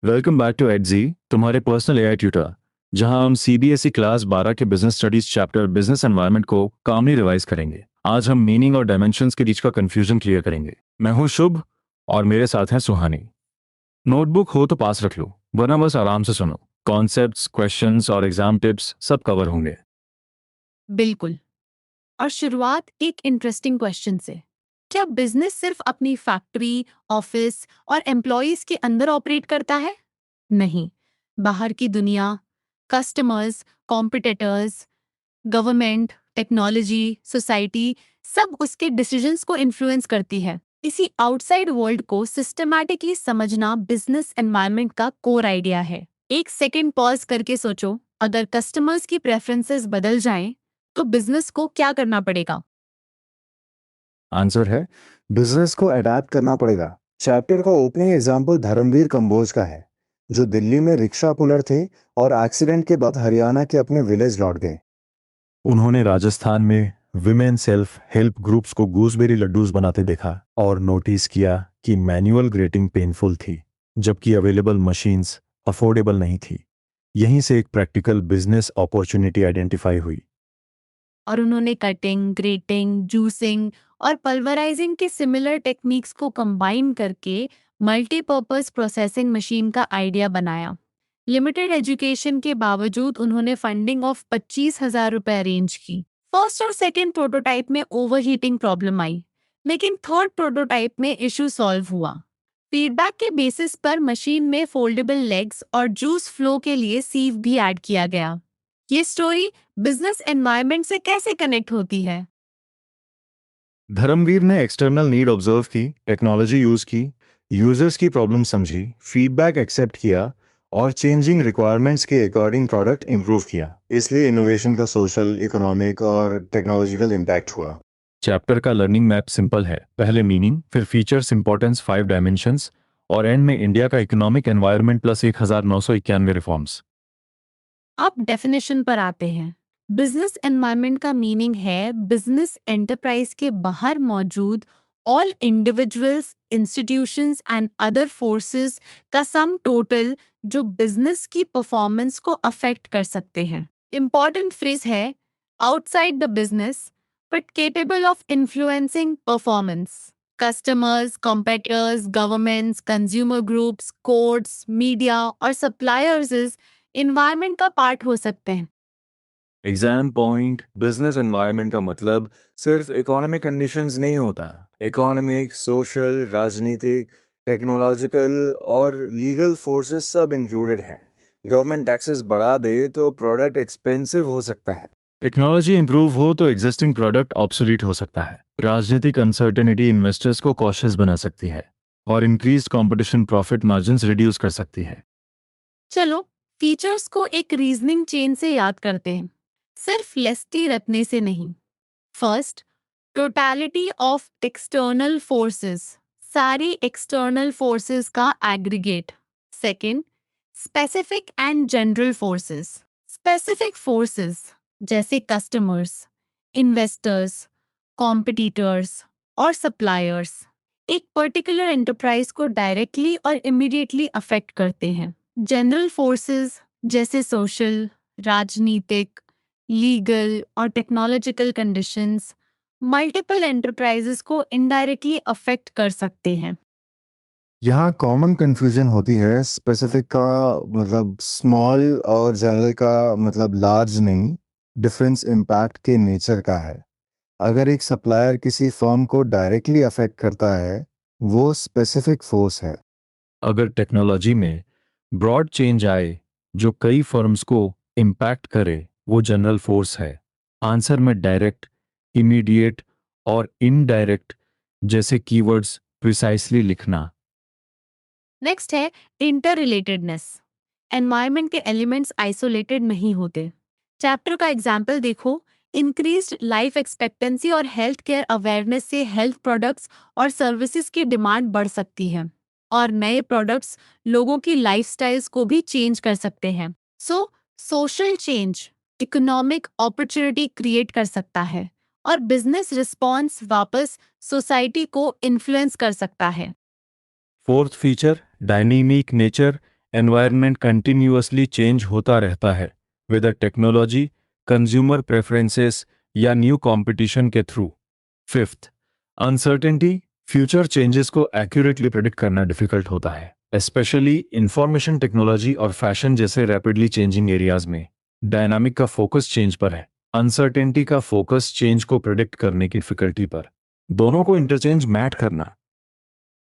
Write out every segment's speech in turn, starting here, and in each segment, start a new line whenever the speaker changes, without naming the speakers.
Welcome back to एडजी, तुम्हारे personal AI tutor, जहां हम सीबीएसई क्लास 12 के business studies chapter business environment को कामली रिवाइज करेंगे। आज हम मीनिंग और डायमेंशंस के बीच का कंफ्यूजन क्लियर करेंगे। मैं हूं शुभ और मेरे साथ हैं सुहानी। नोटबुक हो तो पास रख लो, वरना बस आराम से सुनो। कॉन्सेप्ट्स, क्वेश्चंस और एग्जाम टिप्स सब कवर होंगे।
बिल्कुल। और शुरुआत एक इंटरेस्टिंग क्वेश्चन से। क्या बिजनेस सिर्फ अपनी फैक्ट्री, ऑफिस और एम्प्लॉयज के अंदर ऑपरेट करता है? नहीं। बाहर की दुनिया, customers, competitors, government, technology, society, सब उसके डिसीजंस को इन्फ्लुएंस करती है। इसी आउटसाइड वर्ल्ड को सिस्टमैटिकली समझना बिजनेस एनवायरनमेंट का कोर आइडिया है। एक सेकेंड पॉज करके सोचो, अगर कस्टमर्स की प्रेफरेंसेस बदल जाएं, तो बिजनेस को क्या करना पड़ेगा?
आंसर है बिजनेस को अडेप्ट करना पड़ेगा। चैप्टर का ओपनिंग एग्जाम्पल धर्मवीर कंबोज का है, जो दिल्ली में रिक्शा पुलर थे और एक्सीडेंट के बाद हरियाणा के अपने विलेज लौट गए।
उन्होंने राजस्थान में विमेन सेल्फ हेल्प ग्रुप्स को गूसबेरी लड्डूस बनाते देखा और नोटिस किया कि मैनुअल ग्रेटिंग पेनफुल थी, जबकि अवेलेबल मशीन्स अफोर्डेबल नहीं थी। यहीं से एक प्रैक्टिकल बिजनेस अपॉर्चुनिटी आइडेंटिफाई हुई।
और उन्होंने कटिंग, ग्रेटिंग, जूसिंग और पल्वराइजिंग के सिमिलर टेक्निक्स को कंबाइन करके मल्टीपर्पज प्रोसेसिंग मशीन का आइडिया बनाया। लिमिटेड एजुकेशन के बावजूद उन्होंने फंडिंग ऑफ 25,000 रुपए अरेंज की। फर्स्ट और सेकेंड प्रोटोटाइप में ओवरहीटिंग प्रॉब्लम आई, लेकिन थर्ड प्रोटोटाइप में इशू सॉल्व हुआ। फीडबैक के बेसिस पर मशीन में फोल्डेबल लेग्स और जूस फ्लो के लिए सीव भी ऐड किया गया। ये स्टोरी बिजनेस एनवायरनमेंट से कैसे कनेक्ट होती है?
धर्मवीर ने एक्सटर्नल नीड ऑब्जर्व की, टेक्नोलॉजी यूज की, यूजर्स की प्रॉब्लम समझी, फीडबैक एक्सेप्ट किया और चेंजिंग रिक्वायरमेंट्स के अकॉर्डिंग प्रोडक्ट इंप्रूव किया। इसलिए इनोवेशन का सोशल, इकोनॉमिक और टेक्नोलॉजिकल इम्पैक्ट हुआ। चैप्टर का लर्निंग मैप सिंपल है। पहले मीनिंग, फिर फीचर्स, इंपॉर्टेंस, 5 डायमेंशंस और एंड में इंडिया का इकोनॉमिक एनवायरनमेंट प्लस 1991 रिफॉर्म्स।
अब डेफिनेशन पर आते हैं। बिजनेस एनवायरनमेंट का मीनिंग है बिजनेस एंटरप्राइज के बाहर मौजूद all individuals, institutions and other forces का सम टोटल, जो बिजनेस की परफॉर्मेंस को अफेक्ट कर सकते हैं। इंपॉर्टेंट फ्रेज है outside the business but capable of influencing performance. Customers, competitors, governments, consumer groups, courts, media और सप्लायर्स इन्वायरमेंट का पार्ट हो सकते हैं।
एग्जाम पॉइंट, बिजनेस एनवायरनमेंट का मतलब सिर्फ इकोनॉमिक कंडीशंस नहीं होता। इकोनॉमिक, सोशल, राजनीतिक, टेक्नोलॉजिकल और लीगल फोर्सेस सब इंक्लूडेड हैं। गवर्नमेंट टैक्सेस बढ़ा दे तो प्रोडक्ट एक्सपेंसिव हो सकता है। टेक्नोलॉजी इंप्रूव हो तो एग्जिस्टिंग प्रोडक्ट ऑब्सोलीट हो सकता है। राजनीतिक अनसर्टेनिटी इन्वेस्टर्स को कॉशियस बना सकती है और increased competition profit margins reduce कर सकती है।
चलो फीचर्स को एक रीजनिंग चेन से याद करते हैं, सिर्फ लेस्टी रखने से नहीं। First, totality of external forces, सारी एक्सटर्नल फोर्सेस का aggregate. Second, specific and general forces, specific forces जैसे कस्टमर्स, इन्वेस्टर्स, कॉम्पिटिटर्स और सप्लायर्स एक पर्टिकुलर एंटरप्राइज को डायरेक्टली और इमीडिएटली अफेक्ट करते हैं। जनरल फोर्सेस जैसे सोशल, राजनीतिक, लीगल और टेक्नोलॉजिकल कंडीशंस मल्टीपल एंटरप्राइजेस को इनडायरेक्टली अफेक्ट कर सकते हैं।
यहाँ कॉमन कंफ्यूजन होती है, स्पेसिफिक का मतलब स्मॉल और जनरल का मतलब लार्ज नहीं। डिफरेंस इम्पैक्ट के नेचर का है। अगर एक सप्लायर किसी फर्म को डायरेक्टली अफेक्ट करता है, वो स्पेसिफिक फोर्स है।
अगर टेक्नोलॉजी में ब्रॉड चेंज आए जो कई फर्म्स को इम्पैक्ट करे, वो जनरल फोर्स है। आंसर में डायरेक्ट, इमीडिएट और इनडायरेक्ट जैसे कीवर्ड्स प्रिसाइसली लिखना।
नेक्स्ट है इंटर रिलेटेडनेस। एनवायरनमेंट के एलिमेंट्स आइसोलेटेड नहीं होते। चैप्टर का एग्जाम्पल देखो। इंक्रीज्ड लाइफ एक्सपेक्टेंसी और हेल्थ केयर अवेयरनेस से हेल्थ प्रोडक्ट्स और सर्विसेज की डिमांड बढ़ सकती है, और नए प्रोडक्ट्स लोगों की लाइफस्टाइल्स को भी चेंज कर सकते हैं। So social change economic opportunity create कर सकता है, और बिजनेस रिस्पॉन्स वापस सोसाइटी को इन्फ्लुएंस कर सकता है।
Fourth feature, dynamic nature environment continuously change होता रहता है, विद टेक्नोलॉजी, कंज्यूमर प्रेफरेंसेस या न्यू कंपटीशन के through. Fifth, uncertainty, future changes को एक्यूरेटली प्रेडिक्ट करना डिफिकल्ट होता है, स्पेशली इंफॉर्मेशन टेक्नोलॉजी और फैशन जैसे रैपिडली चेंजिंग एरियाज में। डायनामिक का फोकस चेंज पर है, अनसर्टेनिटी का फोकस चेंज को प्रेडिक्ट करने की डिफिकल्टी पर। दोनों को इंटरचेंज मैट करना।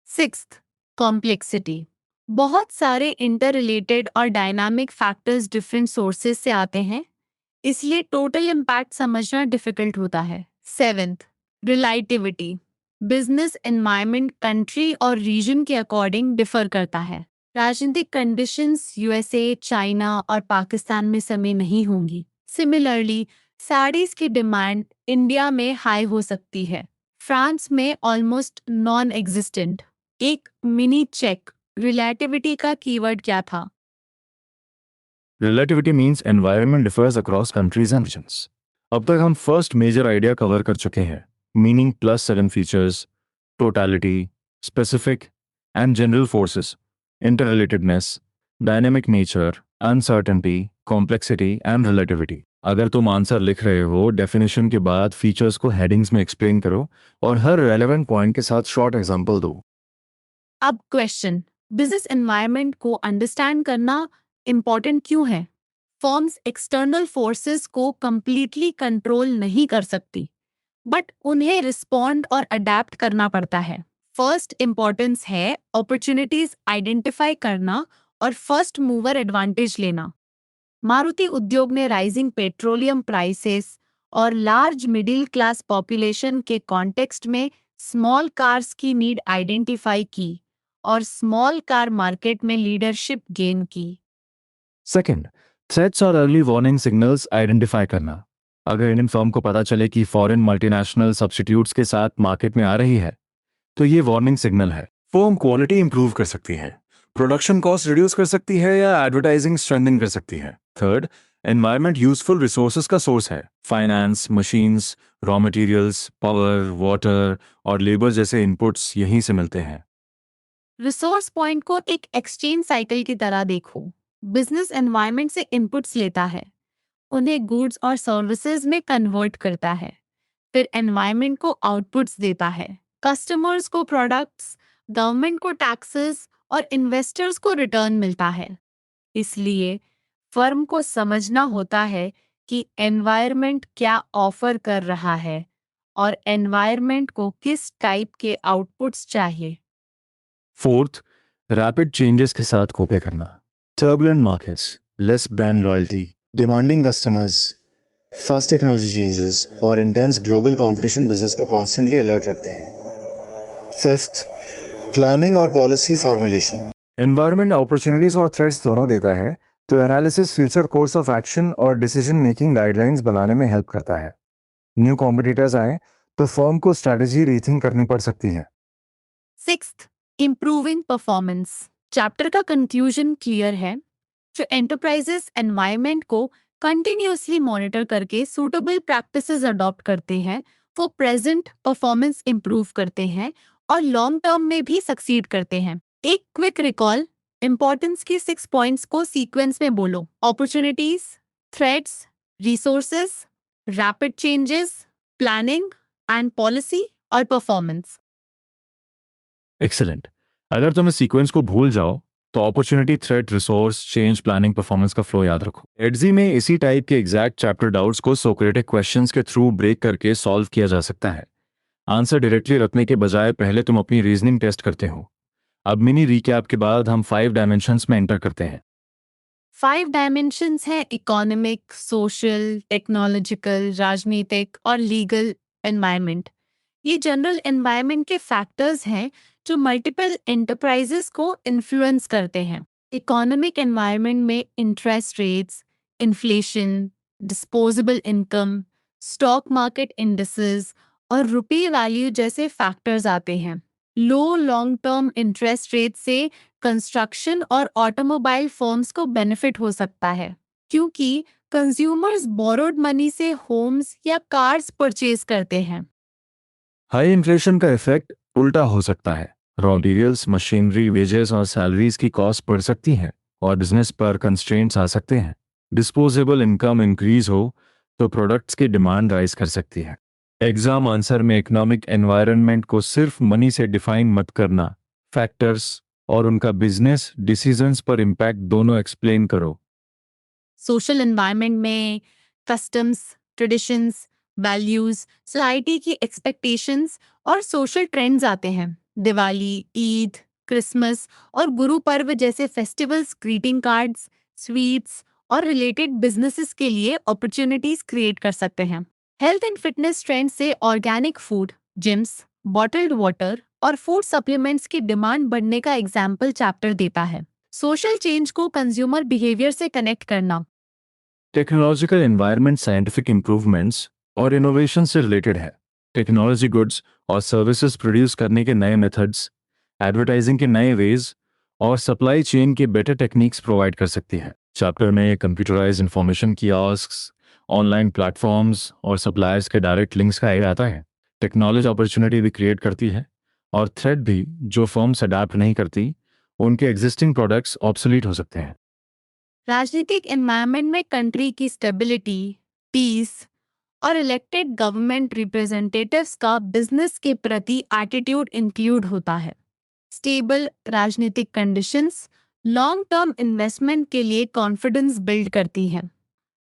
Sixth, complexity. बहुत सारे इंटर रिलेटेड और डायनामिक फैक्टर्स डिफरेंट सोर्सेज से आते हैं, इसलिए टोटल इम्पैक्ट समझना डिफिकल्ट होता है। Seventh, relativity. Business environment country और रीजन के अकॉर्डिंग डिफर करता है। राजनीतिक कंडीशंस यूएसए, चाइना और पाकिस्तान में समय नहीं होंगी। सिमिलरली, साड़ीज की डिमांड इंडिया में हाई हो सकती है, फ्रांस में ऑलमोस्ट नॉन एग्जिस्टेंट। एक मिनी चेक, रिलेटिविटी का कीवर्ड क्या था?
Relativity means environment differs across countries and regions. अब तक हम फर्स्ट मेजर आइडिया कवर कर चुके हैं, meaning plus 7 features, totality, specific and general forces, interrelatedness, dynamic nature, uncertainty, complexity and relativity. अगर तुम आंसर लिख रहे हो, डेफिनेशन के बाद फीचर्स को हेडिंग्स में एक्सप्लेन करो और हर रेलेवेंट पॉइंट के साथ शॉर्ट एग्जांपल दो।
अब क्वेश्चन, बिजनेस एनवायरनमेंट को अंडरस्टैंड करना इम्पॉर्टेंट क्यों है? फर्म्स एक्सटर्नल फोर्सेस को कंप्लीटली कंट्रोल नहीं कर सकती, बट उन्हें रिस्पॉन्ड और अडेप्ट करना पड़ता है। फर्स्ट इम्पॉर्टेंस है अपॉर्चुनिटीज आइडेंटिफाई करना और फर्स्ट मूवर एडवांटेज लेना। मारुति उद्योग ने राइजिंग पेट्रोलियम प्राइसेस और लार्ज मिडिल क्लास पॉपुलेशन के कॉन्टेक्स्ट में स्मॉल कार्स की नीड आइडेंटिफाई की और स्मॉल कार मार्केट में लीडरशिप गेन की।
सेकंड, थ्रेट्स और अर्ली वार्निंग सिग्नल्स आइडेंटिफाई करना। अगर इंडियन फर्म को पता चले कि फॉरेन मल्टीनेशनल सब्स्टिट्यूट्स के साथ मार्केट में आ रही है, तो ये वार्निंग सिग्नल है। फर्म क्वालिटी इंप्रूव कर सकती है, प्रोडक्शन कॉस्ट रिड्यूस कर सकती है या एडवर्टाइजिंग स्ट्रेंथनिंग कर सकती है। थर्ड, एनवायरनमेंट यूजफुल रिसोर्सेज का सोर्स है। Finance, machines, raw materials, power, water और लेबर जैसे इनपुट्स यहीं से मिलते हैं।
रिसोर्स पॉइंट को एक एक्सचेंज साइकिल की तरह देखो। बिजनेस एनवायरनमेंट से इनपुट्स लेता है, उन्हें गुड्स और सर्विसेज में कन्वर्ट करता है, फिर एनवायरनमेंट को आउटपुट्स देता है, कस्टमर्स को प्रोडक्ट्स, गवर्नमेंट को टैक्सेस और इन्वेस्टर्स को रिटर्न मिलता है। इसलिए फर्म को समझना होता है कि एनवायरनमेंट क्या ऑफर कर रहा है और एनवायरनमेंट को किस टाइप के आउटपुट्स चाहिए।
फोर्थ, रैपिड चेंजेस के साथ कोपे करना। Turbulent markets, less brand loyalty,
demanding customers, fast technology changes और intense global competition business को constantly alert रखते हैं। Fifth, planning और policy formulation।
एनवायरनमेंट अपॉर्चुनिटीज और थ्रेट्स दोनों देता है, तो analysis future course of action और डिसीजन मेकिंग गाइडलाइंस बनाने में हेल्प करता है। न्यू कॉम्पिटिटर्स आए तो फर्म को स्ट्रैटेजी रीथिंक करनी पड़ सकती है।
Sixth, improving performance. चैप्टर का कंक्लूजन क्लियर है। जो एंटरप्राइजेस एनवायरनमेंट को कंटिन्यूअसली मॉनिटर करके सूटेबल प्रैक्टिसेस अडॉप्ट करते हैं, वो प्रेजेंट परफॉर्मेंस इंप्रूव करते हैं और लॉन्ग टर्म में भी सक्सीड करते हैं। एक क्विक रिकॉल, इंपॉर्टेंस की 6 पॉइंट्स को सीक्वेंस में बोलो। Opportunities, threats, resources, rapid changes, planning and policy और परफॉर्मेंस।
एक्सेलेंट। अगर तुम इस सीक्वेंस को भूल जाओ तो opportunity, threat, resource, change, planning, performance का फ्लो याद रखो। एडजी में इसी टाइप के एग्जैक्ट चैप्टर डाउट्स को सोक्रेटिक क्वेश्चंस के थ्रू ब्रेक करके सॉल्व किया जा सकता है। आंसर डायरेक्टली रखने के बजाय पहले तुम अपनी रीजनिंग टेस्ट करते हो। अब मिनी रिकैप के बाद हम 5 डायमेंशंस में एंटर करते हैं।
5 डायमेंशंस हैं इकोनॉमिक, सोशल, टेक्नोलॉजिकल, राजनीतिक और लीगल एनवायरनमेंट। ये जनरल एनवायरनमेंट के फैक्टर्स हैं जो मल्टीपल एंटरप्राइजेस को इन्फ्लुएंस करते हैं। इकोनॉमिक एनवायरनमेंट में interest rates, inflation, disposable income, stock market indices और रुपये वैल्यू जैसे फैक्टर्स आते हैं। लो लॉन्ग टर्म इंटरेस्ट रेट से कंस्ट्रक्शन और ऑटोमोबाइल फर्म्स को बेनिफिट हो सकता है, क्योंकि कंज्यूमर्स बोरोड मनी से होम्स या कार्स परचेज करते हैं।
हाई इन्फ्लेशन का इफेक्ट उल्टा हो सकता है। रॉ मटेरियल्स, मशीनरी, वेजेस और सैलरीज की कॉस्ट बढ़ सकती है। और बिजनेस पर कंस्ट्रेंट्स आ सकते हैं। डिस्पोजेबल इनकम इंक्रीज हो तो प्रोडक्ट्स की डिमांड राइज कर सकती है। एग्जाम आंसर में इकोनॉमिक एनवायरनमेंट को सिर्फ मनी से डिफाइन मत करना, फैक्टर्स और उनका बिजनेस डिसीजंस पर इम्पैक्ट दोनों एक्सप्लेन करो।
सोशल एनवायरनमेंट में कस्टम्स, ट्रेडिशंस, वैल्यूज, सोसाइटी की एक्सपेक्टेशंस और सोशल ट्रेंड्स आते हैं। दिवाली, ईद, क्रिसमस और गुरु पर्व जैसे फेस्टिवल्स ग्रीटिंग कार्ड्स, स्वीट्स और रिलेटेड बिजनेसेस के लिए अपॉर्चुनिटीज क्रिएट कर सकते हैं। हेल्थ एंड फिटनेस ट्रेंड से organic food, gyms, bottled water और फूड सप्लीमेंट्स की डिमांड बढ़ने का एग्जाम्पल चैप्टर देता है। सोशल चेंज को कंज्यूमर बिहेवियर से कनेक्ट करना।
टेक्नोलॉजिकल एनवायरनमेंट साइंटिफिक इम्प्रूवमेंट्स और इनोवेशन से रिलेटेड है। टेक्नोलॉजी गुड्स और सर्विसेज प्रोड्यूस करने के नए मेथड्स, एडवर्टाइजिंग के नए वेज और सप्लाई चेन के बेटर टेक्निक्स प्रोवाइड कर सकती है। चैप्टर में कंप्यूटराइज इंफॉर्मेशन कियोस्क्स, ऑनलाइन प्लेटफॉर्म्स और सप्लायर्स के डायरेक्ट लिंक्स का एरिया आता है। टेक्नोलॉजी अपॉर्चुनिटी भी क्रिएट करती है और थ्रेट भी। जो फर्म्स अडाप्ट नहीं करती उनके एग्जिस्टिंग प्रोडक्ट्स ऑब्सोलीट हो सकते हैं।
राजनीतिक एनवायरनमेंट में कंट्री की स्टेबिलिटी, पीस और इलेक्टेड गवर्नमेंट रिप्रेजेंटेटिव्स का बिजनेस के प्रति एटीट्यूड इंक्लूड होता है। स्टेबल राजनीतिक कंडीशंस लॉन्ग टर्म इन्वेस्टमेंट के लिए कॉन्फिडेंस बिल्ड करती है।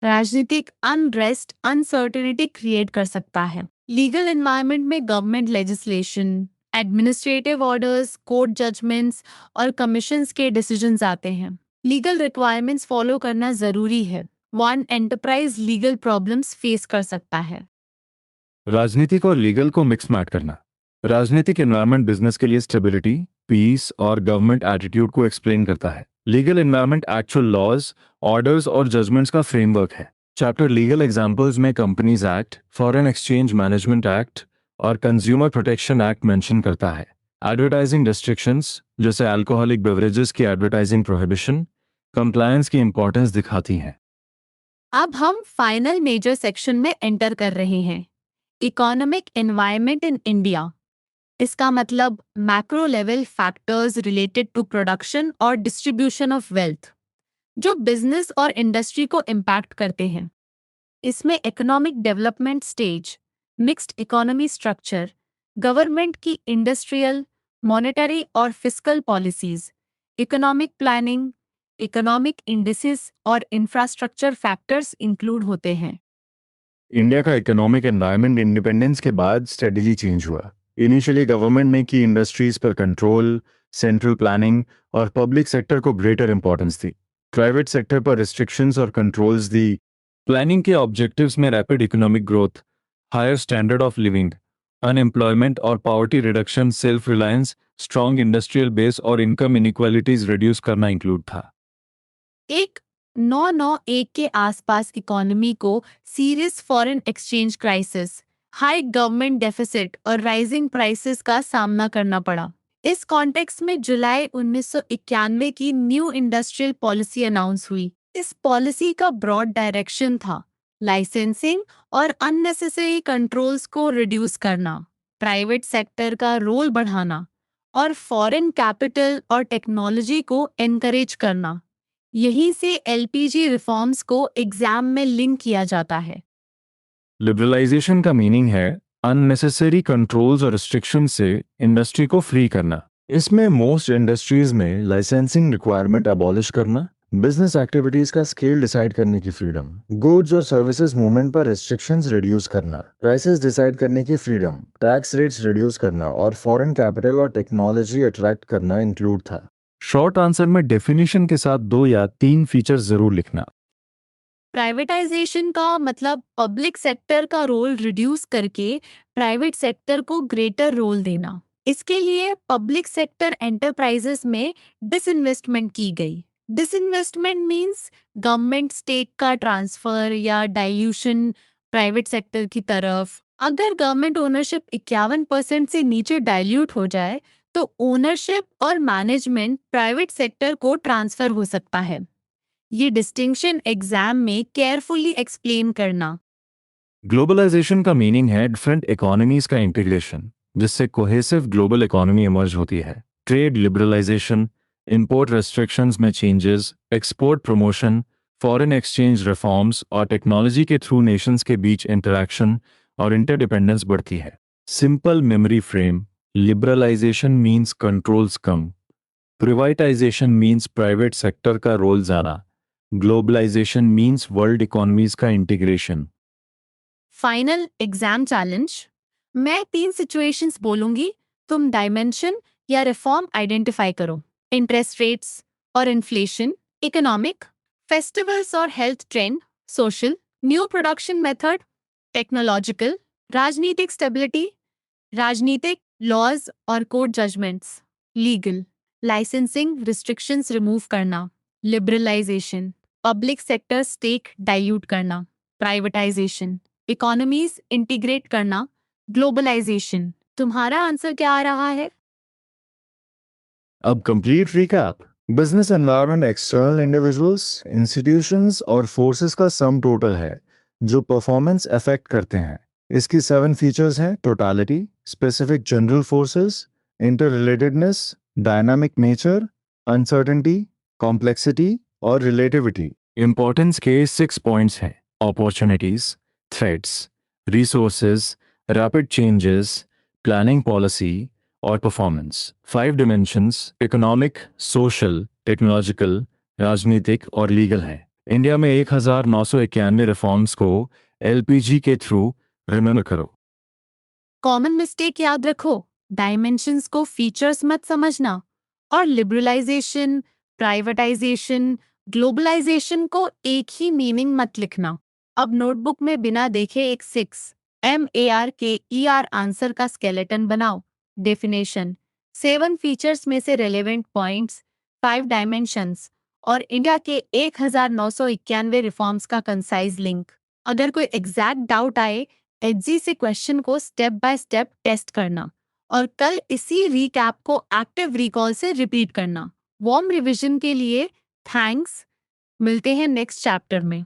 राजनीतिक अनरेस्ट अनसर्टेनिटी क्रिएट कर सकता है। लीगल एनवायरनमेंट में government legislation, administrative orders, court judgments और कमीशंस के डिसीजंस आते हैं। लीगल रिक्वायरमेंट्स फॉलो करना जरूरी है। One enterprise legal problems face कर सकता है।
राजनीतिक और लीगल को मिक्स मैच करना। राजनीतिक एनवायरनमेंट बिजनेस के लिए स्टेबिलिटी, पीस और गवर्नमेंट एटीट्यूड को एक्सप्लेन करता है। Legal environment actual laws, orders और जजमेंट्स का फ्रेमवर्क है। चैप्टर लीगल एग्जांपल्स में companies act, foreign exchange management act और कंज्यूमर प्रोटेक्शन एक्ट मेंशन करता है। एडवर्टाइजिंग रिस्ट्रिक्शंस जैसे अल्कोहलिक बेवरेजेस की एडवर्टाइजिंग प्रोहिबिशन कंप्लायंस की इंपॉर्टेंस दिखाती हैं।
अब हम फाइनल मेजर सेक्शन में एंटर कर रहे हैं। Economic environment in India. इसका मतलब macro level factors related to production और डिस्ट्रीब्यूशन ऑफ वेल्थ जो बिजनेस और इंडस्ट्री को इम्पैक्ट करते हैं। इसमें economic development stage, mixed economy structure, government की इंडस्ट्रियल, मॉनेटरी और fiscal policies, economic planning, economic indices और इंफ्रास्ट्रक्चर फैक्टर्स इंक्लूड होते हैं।
इंडिया का इकोनॉमिक एनवायरनमेंट इंडिपेंडेंस के बाद स्टेडीली चेंज हुआ। इनिशियली गवर्नमेंट ने की इंडस्ट्रीज पर कंट्रोल, सेंट्रल प्लानिंग और पब्लिक सेक्टर को ग्रेटर इंपॉर्टेंस दी। प्राइवेट सेक्टर पर रिस्ट्रिक्शंस और कंट्रोल्स दी। प्लानिंग के ऑब्जेक्टिव्स में rapid economic growth, higher standard of living, unemployment और poverty reduction, self reliance, strong industrial base और इनकम इनइक्वालिटीज रिड्यूस करना इंक्लूड था।
एक 991 के आसपास इकोनॉमी को serious foreign exchange crisis, high government deficit और राइजिंग प्राइसेस का सामना करना पड़ा। इस कॉन्टेक्स्ट में जुलाई 1991 की न्यू इंडस्ट्रियल पॉलिसी अनाउंस हुई। इस पॉलिसी का ब्रॉड डायरेक्शन था लाइसेंसिंग और अननेसेसरी कंट्रोल्स को रिड्यूस करना, प्राइवेट सेक्टर का रोल बढ़ाना और फॉरेन कैपिटल और टेक्नोलॉजी को एनकरेज करना। यहीं से एलपीजी रिफॉर्म्स को एग्जाम में लिंक किया जाता है।
लिबरलाइजेशन का मीनिंग है अननेसेसरी कंट्रोल्स और रिस्ट्रिक्शन से इंडस्ट्री को फ्री करना। इसमें मोस्ट इंडस्ट्रीज में लाइसेंसिंग रिक्वायरमेंट अबॉलिश करना, बिजनेस एक्टिविटीज का स्केल डिसाइड करने की फ्रीडम, गुड्स और सर्विसेज मूवमेंट पर रिस्ट्रिक्शंस रिड्यूस करना, प्राइसेस डिसाइड करने की फ्रीडम, टैक्स रेट्स रिड्यूस करना और फॉरेन कैपिटल और टेक्नोलॉजी अट्रैक्ट करना इंक्लूड था। शॉर्ट आंसर में डेफिनेशन के साथ 2 या 3 फीचर्स जरूर लिखना।
प्राइवेटाइजेशन का मतलब पब्लिक सेक्टर का रोल रिड्यूस करके प्राइवेट सेक्टर को ग्रेटर रोल देना। इसके लिए पब्लिक सेक्टर एंटरप्राइजेस में डिसइन्वेस्टमेंट की गई। डिसइन्वेस्टमेंट मींस गवर्नमेंट स्टेक का ट्रांसफर या डाइल्यूशन प्राइवेट सेक्टर की तरफ। अगर गवर्नमेंट ओनरशिप 51% से नीचे डाइल्यूट हो जाए तो ओनरशिप और मैनेजमेंट प्राइवेट सेक्टर को ट्रांसफर हो सकता है। ये डिस्टिंक्शन एग्जाम में केयरफुली एक्सप्लेन करना।
ग्लोबलाइजेशन का मीनिंग है डिफरेंट इकोनॉमीज का इंटीग्रेशन, जिससे कोहेसिव ग्लोबल इकोनॉमी इमर्ज होती है। ट्रेड लिबरलाइजेशन, इंपोर्ट रेस्ट्रिक्शंस में changes, export promotion, foreign exchange reforms और टेक्नोलॉजी के थ्रू नेशंस के बीच इंटरैक्शन और इंटरडिपेंडेंस बढ़ती है। Simple memory frame, liberalisation means controls कम, प्रिवाइटाइजेशन मींस प्राइवेट सेक्टर का रोल ज़्यादा, ग्लोबलाइजेशन मींस वर्ल्ड इकोनॉमीज का इंटीग्रेशन।
Final exam challenge. मैं 3 सिचुएशंस बोलूंगी, तुम डायमेंशन या रिफॉर्म आइडेंटिफाई करो। इंटरेस्ट रेट्स और इन्फ्लेशन, इकोनॉमिक, फेस्टिवल्स और health trend, social, new production method, technological, राजनीतिक स्टेबिलिटी, राजनीतिक, लॉज और court judgments, legal, licensing restrictions remove करना, liberalisation, public sector stake dilute करना, प्राइवेटाइजेशन, इकोनॉमीज इंटीग्रेट करना, ग्लोबलाइजेशन। तुम्हारा आंसर क्या आ रहा है?
अब complete recap.
Business environment external individuals, institutions और फोर्सेस का सम टोटल है जो परफॉर्मेंस अफेक्ट करते हैं। इसकी 7 फीचर्स हैं: totality, specific general forces, interrelatedness, dynamic nature, uncertainty, complexity और रिलेटिविटी।
इंपॉर्टेंस के 6 पॉइंट्स हैं: opportunities, threats, resources, rapid changes, planning policy और performance. 5 dimensions economic, social, technological, राजनीतिक और लीगल हैं। इंडिया में 1991 रिफॉर्म्स को एलपीजी के थ्रू रिमेंबर करो।
कॉमन मिस्टेक याद रखो, डायमेंशंस को फीचर्स मत समझना और लिबरलाइजेशन, प्राइवेटाइजेशन, ग्लोबलाइजेशन को एक ही मीनिंग मत लिखना। अब नोटबुक में बिना देखे एक 6 MARKER आंसर का स्केलेटन बनाओ। डेफिनेशन, 7 फीचर्स में से रेलेवेंट पॉइंट्स, 5 डायमेंशंस और इंडिया के 1991 रिफॉर्म्स का कंसाइज लिंक। अगर कोई एग्जैक्ट डाउट आए, एचजी से क्वेश्चन को स्टेप बाय स्टेप टेस्ट करना और कल इसी रीकैप को एक्टिव रिकॉल से रिपीट करना। वार्म रिवीजन के लिए थैंक्स। मिलते हैं नेक्स्ट चैप्टर में।